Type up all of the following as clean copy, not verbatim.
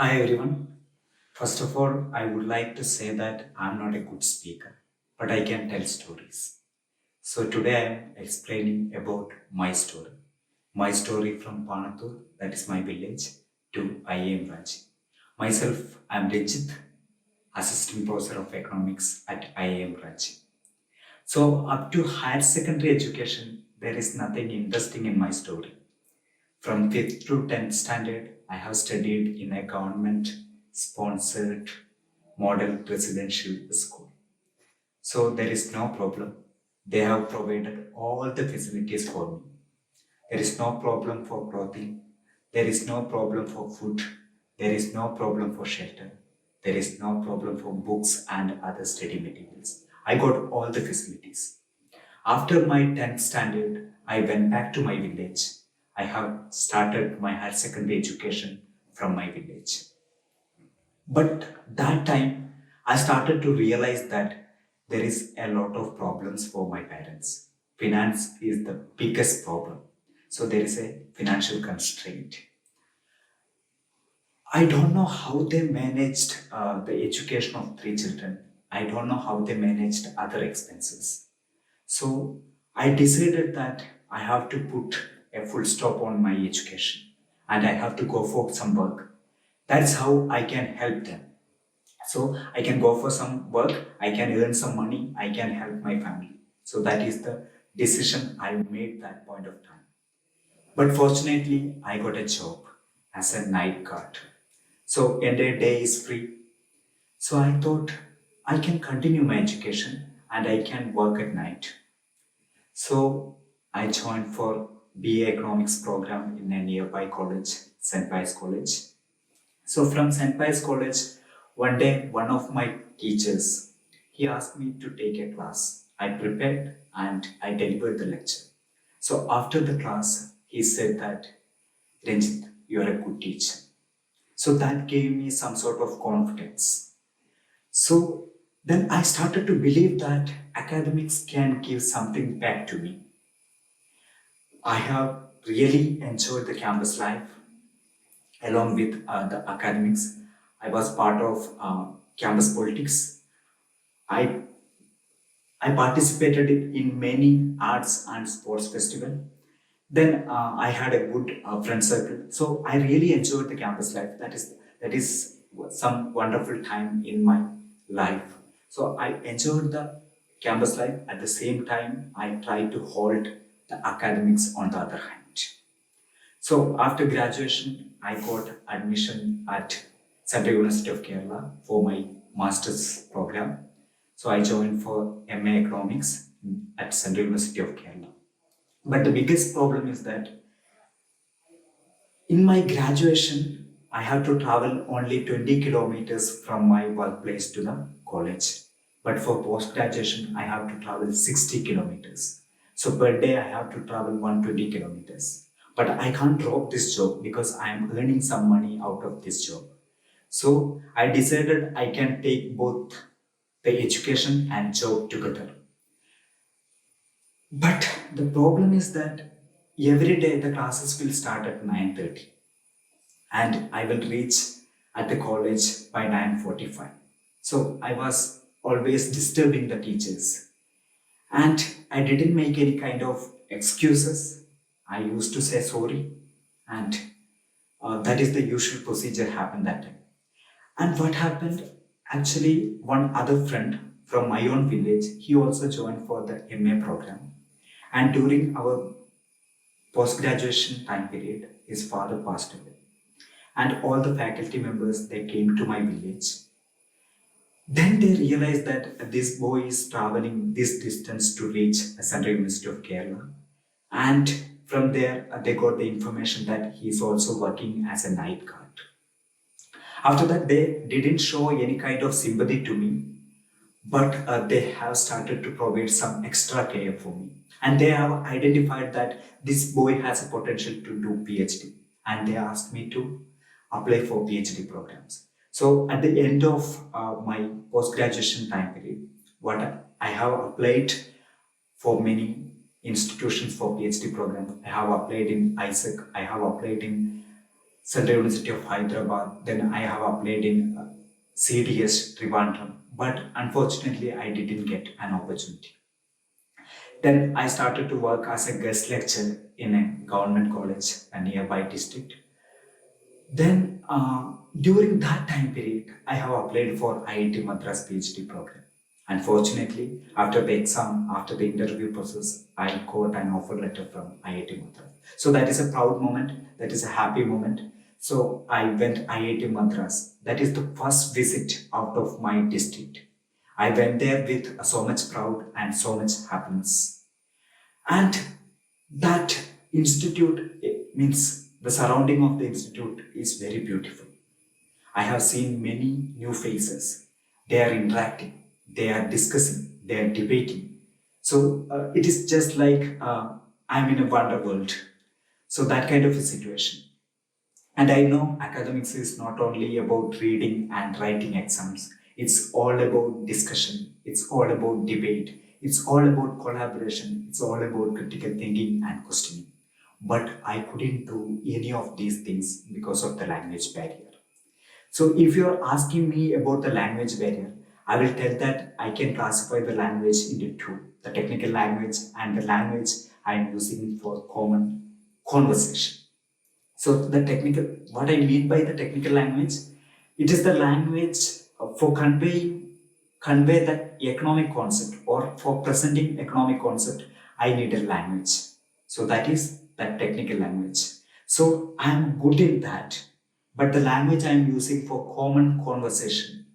Hi everyone. First of all, I would like to say that I'm not a good speaker, but I can tell stories. So today I am explaining about my story. My story from Panathur, that is my village, to IIM Ranchi. Myself, I am Renjith, Assistant Professor of Economics at IIM Ranchi. So up to higher secondary education, there is nothing interesting in my story. From 5th to 10th standard, I have studied in a government sponsored model residential school. So there is no problem. They have provided all the facilities for me. There is no problem for clothing. There is no problem for food. There is no problem for shelter. There is no problem for books and other study materials. I got all the facilities. After my 10th standard, I went back to my village. I have started my higher secondary education from my village. But that time, I started to realize that there is a lot of problems for my parents. Finance is the biggest problem. So there is a financial constraint. I don't know how they managed the education of three children. I don't know how they managed other expenses. So I decided that I have to put a full stop on my education and I have to go for some work. That's how I can help them. So I can go for some work, I can earn some money, I can help my family. So that is the decision I made that point of time. But fortunately, I got a job as a night guard. So entire day is free. So I thought I can continue my education and I can work at night. So I joined for BA Economics program in a nearby college, St. Pius College. So from St. Pius College, one day one of my teachers, he asked me to take a class. I prepared and I delivered the lecture. So after the class, he said that, Renjith, you are a good teacher. So that gave me some sort of confidence. So then I started to believe that academics can give something back to me. I have really enjoyed the campus life along with the academics. I was part of campus politics. I, I participated in many arts and sports festivals. Then I had a good friend circle. So I really enjoyed the campus life. That is some wonderful time in my life. So I enjoyed the campus life. At the same time, I tried to hold the academics on the other hand. So after graduation, I got admission at Central University of Kerala for my master's program. So I joined for MA Economics at Central University of Kerala. But the biggest problem is that in my graduation, I have to travel only 20 kilometers from my workplace to the college. But for post graduation, I have to travel 60 kilometers. So per day, I have to travel 120 kilometers. But I can't drop this job because I am earning some money out of this job. So I decided I can take both the education and job together. But the problem is that every day the classes will start at 9:30 and I will reach at the college by 9:45. So I was always disturbing the teachers and I didn't make any kind of excuses. I used to say sorry and that is the usual procedure happened that time. And what happened? Actually, one other friend from my own village, he also joined for the MA program. And during our post-graduation time period, his father passed away. And all the faculty members, they came to my village. Then they realized that this boy is traveling this distance to reach Central University of Kerala. And from there, they got the information that he is also working as a night guard. After that, they didn't show any kind of sympathy to me, but they have started to provide some extra care for me. And they have identified that this boy has a potential to do PhD. And they asked me to apply for PhD programs. So at the end of my post-graduation time period, what I have applied for many institutions for PhD program. I have applied in ISEC, I have applied in Central University of Hyderabad. Then I have applied in CDS Trivandrum, but unfortunately I didn't get an opportunity. Then I started to work as a guest lecturer in a government college, a nearby district. Then during that time period, I have applied for IIT Madras PhD program. Unfortunately, after the exam, after the interview process, I got an offer letter from IIT Madras. So that is a proud moment. That is a happy moment. So I went IIT Madras. That is the first visit out of my district. I went there with so much proud and so much happiness. And that institute means the surrounding of the institute is very beautiful. I have seen many new faces. They are interacting, they are discussing, they are debating. So it is just like I'm in a wonder world. So that kind of a situation. And I know academics is not only about reading and writing exams, it's all about discussion, it's all about debate, it's all about collaboration, it's all about critical thinking and questioning. But I couldn't do any of these things because of the language barrier. So if you're asking me about the language barrier, I will tell that I can classify the language into two, the technical language and the language I'm using for common conversation. So the technical, what I mean by the technical language, it is the language for convey that economic concept, or for presenting economic concept, I need a language. So that is that technical language. So I'm good in that, but the language I'm using for common conversation.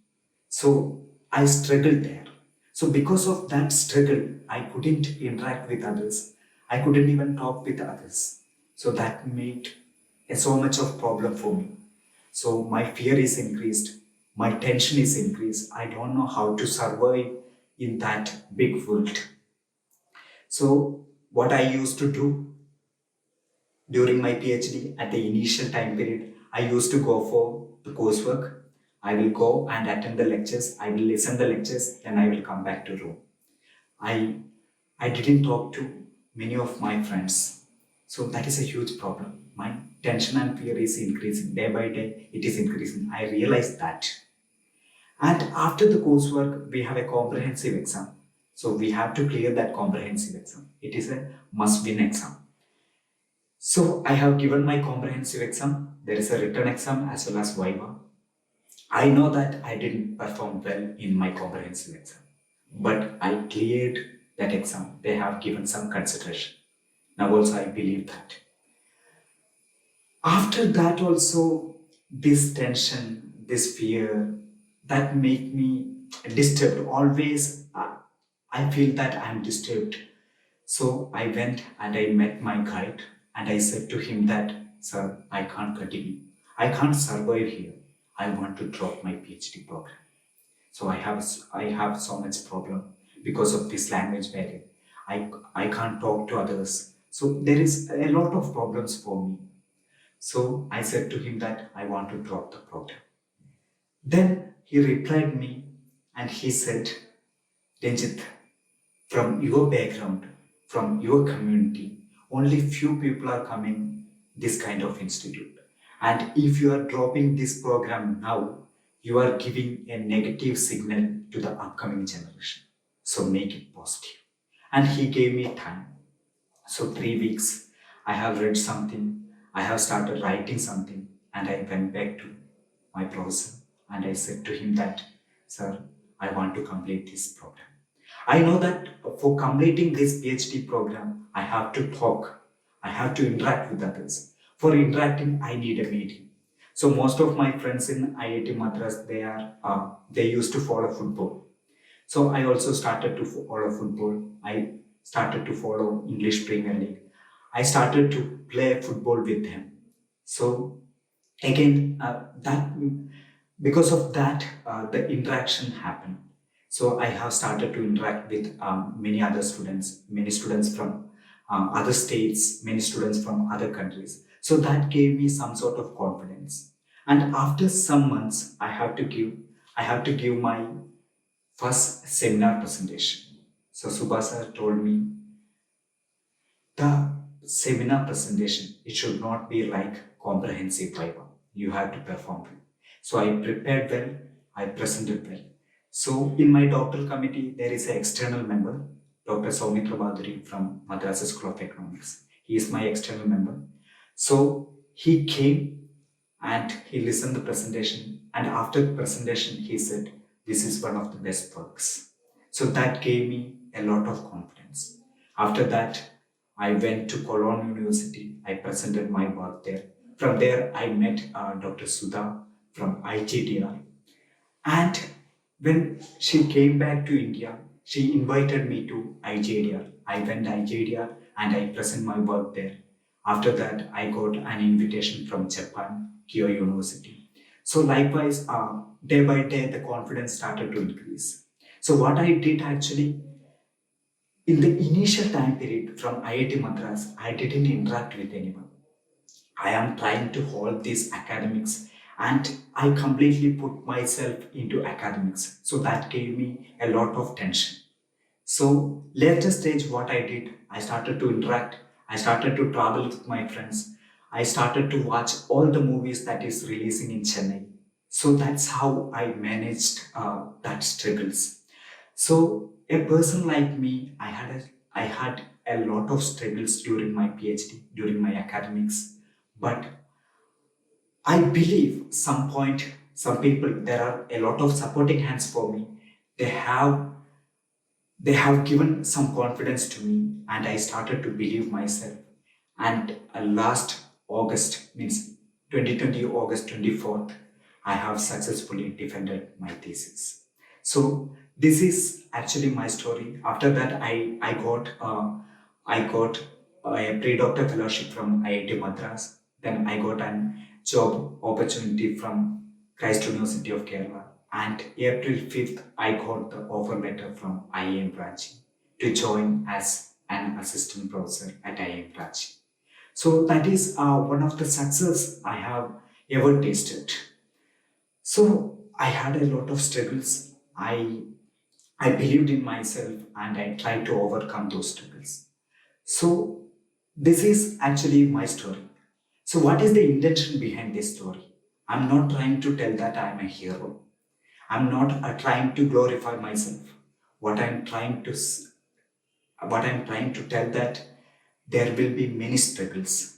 So I struggled there. So because of that struggle, I couldn't interact with others. I couldn't even talk with others. So that made so much of problem for me. So my fear is increased, my tension is increased. I don't know how to survive in that big world. So what I used to do during my PhD at the initial time period, I used to go for the coursework. I will go and attend the lectures. I will listen the lectures, then I will come back to room. I didn't talk to many of my friends. So that is a huge problem. My tension and fear is increasing day by day. It is increasing. I realized that. And after the coursework, we have a comprehensive exam. So we have to clear that comprehensive exam. It is a must-win exam. So I have given my comprehensive exam. There is a written exam as well as Viva. I know that I didn't perform well in my comprehensive exam, but I cleared that exam. They have given some consideration. Now also I believe that. After that also, this tension, this fear, that make me disturbed. Always I feel that I'm disturbed. So I went and I met my guide and I said to him that, sir, I can't continue. I can't survive here. I want to drop my PhD program. So I have so much problem because of this language barrier. I can't talk to others. So there is a lot of problems for me. So I said to him that I want to drop the program. Then he replied me and he said, Renjith, from your background, from your community, only few people are coming this kind of institute. And if you are dropping this program now, you are giving a negative signal to the upcoming generation. So make it positive. And he gave me time. So 3 weeks, I have read something, I have started writing something, and I went back to my professor and I said to him that, sir, I want to complete this program. I know that for completing this PhD program, I have to talk, I have to interact with others. For interacting, I need a medium. So most of my friends in IIT Madras, they used to follow football. So I also started to follow football. I started to follow English Premier League. I started to play football with them. So again, that because of that, the interaction happened. So I have started to interact with many students from other states, many students from other countries. So that gave me some sort of confidence. And after some months, I have to give my first seminar presentation. So Subhasa told me the seminar presentation, it should not be like comprehensive Viva. you have to perform well. So I prepared well, I presented well. So in my doctoral committee, there is an external member, Dr. Soumitra Baduri from Madras School of Economics. He is my external member. So he came and he listened to the presentation, and after the presentation he said, this is one of the best works. So that gave me a lot of confidence. After that, I went to Cologne University. I presented my work there. From there, I met Dr. Sudha from IGDR. And when she came back to India, she invited me to IGDR. I went to IGDR and I presented my work there. After that, I got an invitation from Japan, Kyoto University. So likewise, day by day, the confidence started to increase. So what I did actually, in the initial time period from IIT Madras, I didn't interact with anyone. I am trying to hold these academics and I completely put myself into academics. So that gave me a lot of tension. So later stage, what I did, I started to interact. I started to travel with my friends. I started to watch all the movies that is releasing in Chennai. So that's how I managed that struggles. So a person like me, I had a lot of struggles during my PhD, during my academics, but I believe some point, some people, there are a lot of supporting hands for me. They have they have given some confidence to me, and I started to believe myself. And last August, means 2020 August 24th, I have successfully defended my thesis. So this is actually my story. After that, I got a pre-doctor fellowship from IIT Madras. Then I got an job opportunity from Christ University of Kerala. And April 5th, I got the offer letter from IIM Ranchi to join as an assistant professor at IIM Ranchi. So that is one of the success I have ever tasted. So I had a lot of struggles. I believed in myself and I tried to overcome those struggles. So this is actually my story. So what is the intention behind this story? I'm not trying to tell that I'm a hero. I'm not trying to glorify myself. What I'm trying to what I'm trying to tell that there will be many struggles,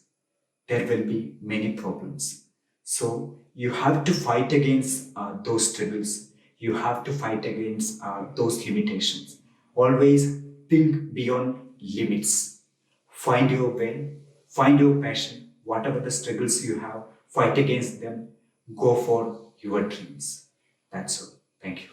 there will be many problems. So you have to fight against those struggles. You have to fight against those limitations. Always think beyond limits. Find your way, find your passion. Whatever the struggles you have, fight against them. Go for your dreams. That's all. Thank you.